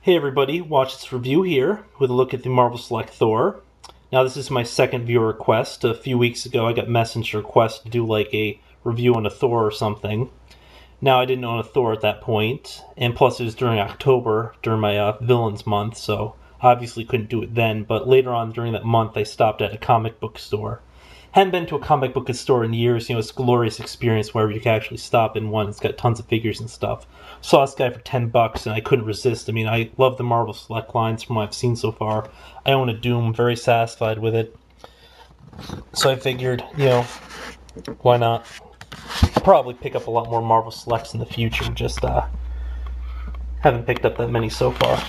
Hey everybody, watch this review here with a look at the Marvel Select Thor. Now this is my second viewer request. A few weeks ago I got messenger request to do like a review on a Thor or something. Now I didn't own a Thor at that point, and plus it was during October, during my villains month, so obviously couldn't do it then, but later on during that month I stopped at a comic book store. Hadn't been to a comic book store in years. It's a glorious experience wherever you can actually stop in one. It's got tons of figures and stuff. Saw this guy for $10 and I couldn't resist. I love the Marvel Select lines from what I've seen so far. I own a Doom, very satisfied with it. So I figured, why not? I'll probably pick up a lot more Marvel Selects in the future, just haven't picked up that many so far.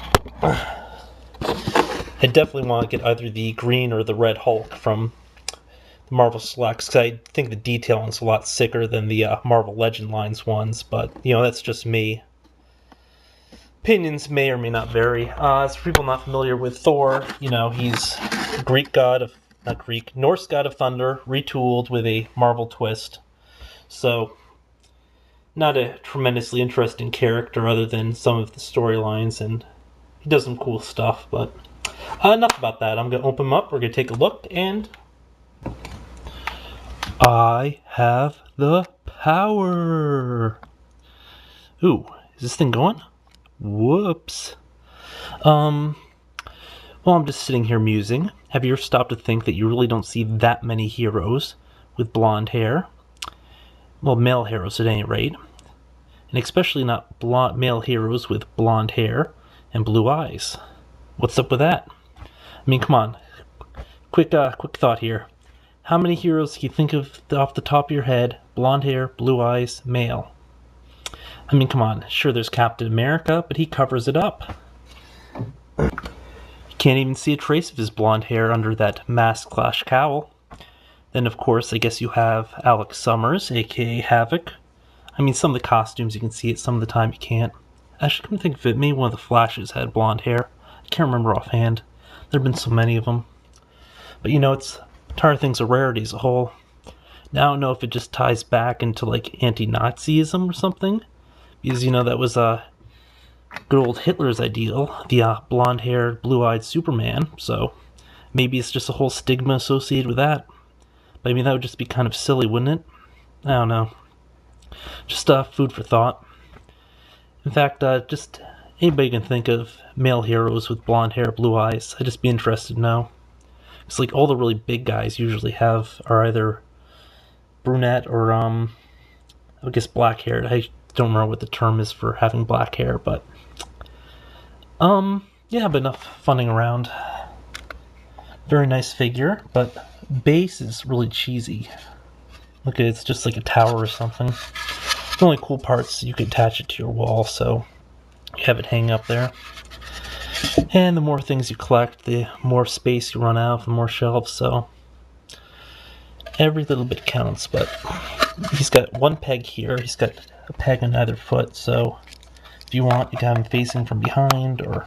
I definitely want to get either the green or the red Hulk from Marvel Selects, because I think the detailing is a lot sicker than the Marvel Legend lines ones, but, that's just me. Opinions may or may not vary. As for people not familiar with Thor, he's Norse god of thunder, retooled with a Marvel twist. So, not a tremendously interesting character other than some of the storylines, and he does some cool stuff, but enough about that. I'm going to open him up, we're going to take a look, and I have the power. Ooh, is this thing going? Whoops. Well, I'm just sitting here musing. Have you ever stopped to think that you really don't see that many heroes with blonde hair? Well, male heroes at any rate. And especially not male heroes with blonde hair and blue eyes. What's up with that? Come on. Quick thought here. How many heroes can you think of off the top of your head? Blonde hair, blue eyes, male. Come on. Sure, there's Captain America, but he covers it up. You can't even see a trace of his blonde hair under that mask/cowl. Then, of course, I guess you have Alex Summers, aka Havoc. Some of the costumes you can see it, some of the time you can't. Actually, come think of it, maybe one of the Flashes had blonde hair. I can't remember offhand. There have been so many of them. But entire thing's a rarity as a whole. Now I don't know if it just ties back into like anti-Nazism or something, because that was good old Hitler's ideal, the blonde-haired, blue-eyed Superman. So maybe it's just a whole stigma associated with that. But that would just be kind of silly, wouldn't it? I don't know. Just food for thought. In fact, just anybody can think of male heroes with blonde hair, blue eyes. I'd just be interested to know. It's like all the really big guys usually are either brunette or I guess black haired. I don't remember what the term is for having black hair, but yeah, but enough funning around. Very nice figure, but base is really cheesy. Look at it, it's just like a tower or something. The only cool part's you can attach it to your wall, so you have it hang up there. And the more things you collect, the more space you run out of, the more shelves, so every little bit counts. But he's got one peg here, he's got a peg on either foot, so if you want, you can have him facing from behind, or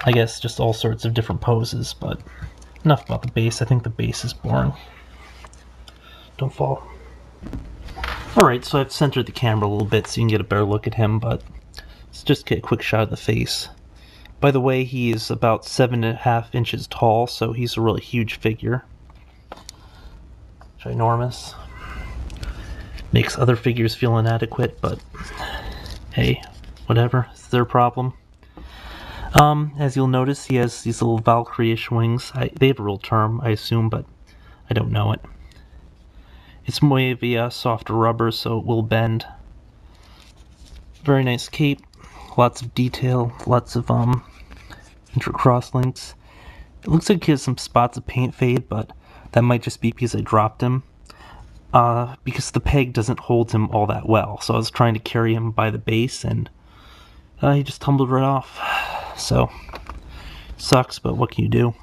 I guess just all sorts of different poses. But enough about the base. I think the base is boring. Don't fall. Alright, so I've centered the camera a little bit so you can get a better look at him, but let's just get a quick shot of the face. By the way, he is about 7.5 inches tall, so he's a really huge figure. Ginormous. Makes other figures feel inadequate, but hey, whatever, it's their problem. As you'll notice, he has these little Valkyrie-ish wings. They have a real term, I assume, but I don't know it. It's more of a softer rubber, so it will bend. Very nice cape. Lots of detail, lots of intercross links. It looks like he has some spots of paint fade, but that might just be because I dropped him. Because the peg doesn't hold him all that well, so I was trying to carry him by the base, and he just tumbled right off. So, sucks, but what can you do?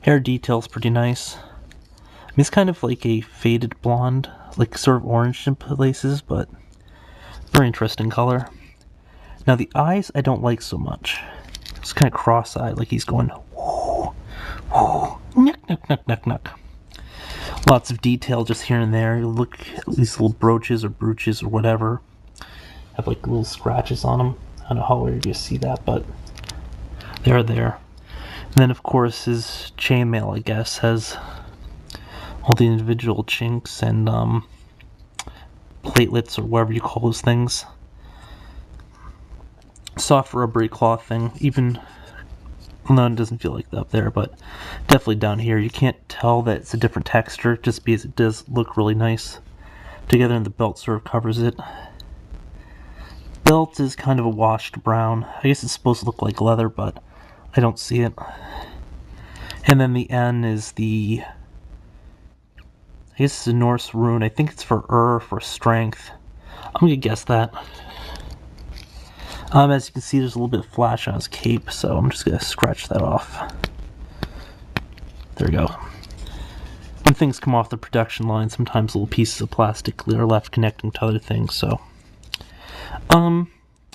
Hair detail's pretty nice. It's kind of like a faded blonde, like sort of orange in places, but very interesting color. Now the eyes I don't like so much. It's kind of cross-eyed, like he's going, whoo, whoo, nuck, nuck, nuck, nuck, nuck. Lots of detail just here and there. You look at these little brooches or whatever. Have like little scratches on them. I don't know how well you see that, but they're there. And then, of course, his chainmail, I guess, has all the individual chinks and platelets, or whatever you call those things. Soft rubbery cloth thing, even though it doesn't feel like that up there, but definitely down here. You can't tell that it's a different texture just because it does look really nice together, and the belt sort of covers it. Belt is kind of a washed brown. I guess it's supposed to look like leather, but I don't see it. And then the N is the, I guess it's a Norse rune. I think it's for strength. I'm gonna guess that. As you can see, there's a little bit of flash on his cape, so I'm just gonna scratch that off. There we go. When things come off the production line, sometimes little pieces of plastic are left connecting to other things, so.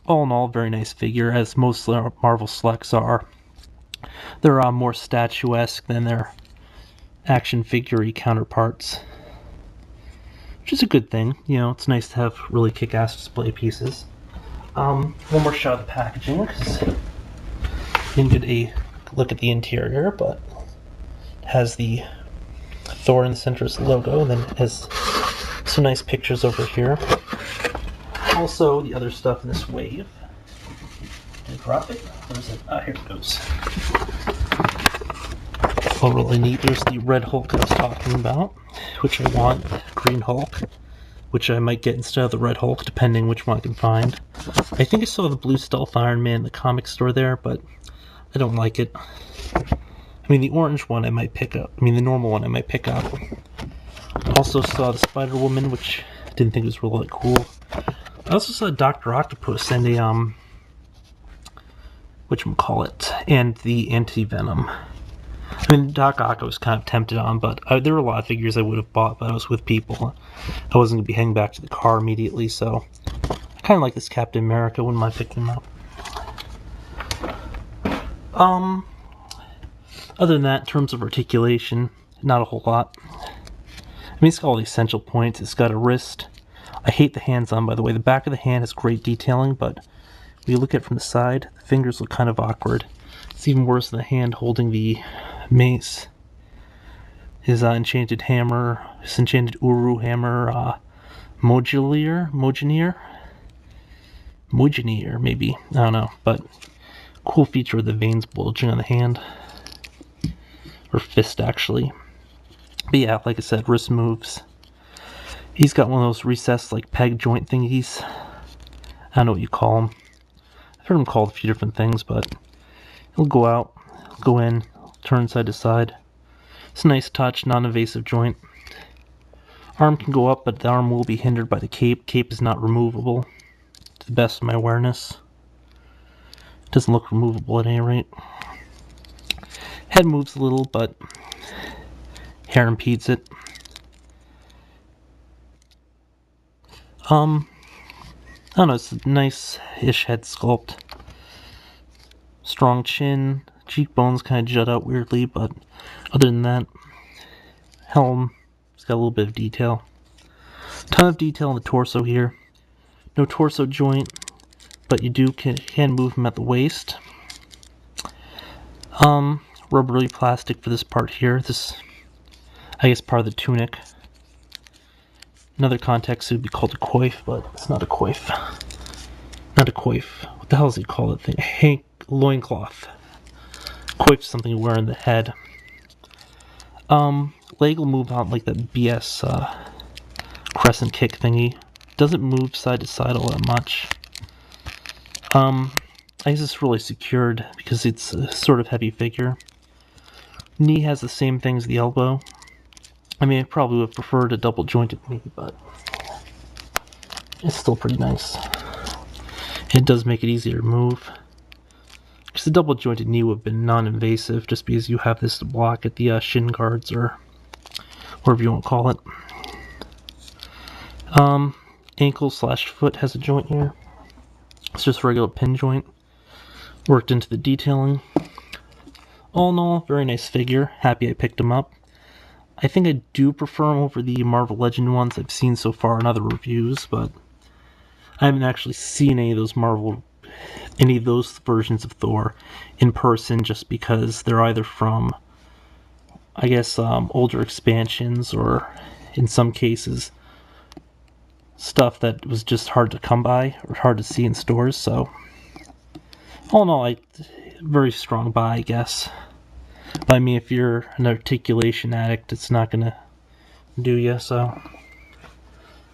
All in all, very nice figure, as most Marvel Selects are. They're more statuesque than their action figure-y counterparts, which is a good thing. You know, it's nice to have really kick-ass display pieces. One more shot of the packaging, because you didn't get a look at the interior, but it has the Thor in the center's logo, and then it has some nice pictures over here. Also, the other stuff in this wave. Did I drop it? Where is it? Ah, here it goes. Oh, really neat. There's the Red Hulk I was talking about, which I want. Green Hulk, which I might get instead of the Red Hulk, depending which one I can find. I think I saw the Blue Stealth Iron Man in the comic store there, but I don't like it. I mean, the orange one I might pick up. I mean, the normal one I might pick up. Also saw the Spider-Woman, which I didn't think was really cool. I also saw Dr. Octopus and a, whatchamacallit, and the Anti-Venom. I mean, Doc Ock I was kind of tempted on, but there were a lot of figures I would have bought, but I was with people. I wasn't going to be heading back to the car immediately, so I kind of like this Captain America, wouldn't mind picking him up. Other than that, in terms of articulation, not a whole lot. I mean, it's got all the essential points. It's got a wrist. I hate the hands on, by the way. The back of the hand has great detailing, but when you look at it from the side, the fingers look kind of awkward. It's even worse than the hand holding the mace. His enchanted hammer, his enchanted Uru hammer, Mojinier, maybe. I don't know, but cool feature of the veins bulging on the hand. Or fist, actually. But yeah, like I said, wrist moves. He's got one of those recessed, like, peg joint thingies. I don't know what you call them. I've heard them called a few different things, but he'll go out, go in, turn side to side. It's a nice touch, non-invasive joint. Arm can go up, but the arm will be hindered by the cape. Cape is not removable, to the best of my awareness. It doesn't look removable at any rate. Head moves a little, but hair impedes it. I don't know, it's a nice-ish head sculpt. Strong chin, cheekbones kind of jut out weirdly, but other than that, helm, it's got a little bit of detail. Ton of detail in the torso here. No torso joint, but you can move him at the waist. Rubbery plastic for this part here. This, I guess, part of the tunic. Another context would be called a coif, but it's not a coif. Not a coif. What the hell is it called? Loincloth. Coif is something you wear on the head. Leg will move out like that BS crescent kick thingy. Doesn't move side to side all that much. I guess it's really secured because it's a sort of heavy figure. Knee has the same thing as the elbow. I mean, I probably would have preferred a double jointed knee, but it's still pretty nice. It does make it easier to move. Because the double jointed knee would have been non-invasive just because you have this to block at the shin guards or whatever you want to call it. Ankle slash foot has a joint here. It's just a regular pin joint. Worked into the detailing. All in all, very nice figure. Happy I picked him up. I think I do prefer him over the Marvel Legend ones I've seen so far in other reviews, but I haven't actually seen any of those Marvel any of those versions of Thor in person, just because they're either from, I guess, older expansions, or in some cases stuff that was just hard to come by or hard to see in stores. So all in all, very strong buy, I guess. But I mean, if you're an articulation addict, it's not gonna do you, so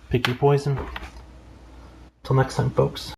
pick your poison. Till next time, folks.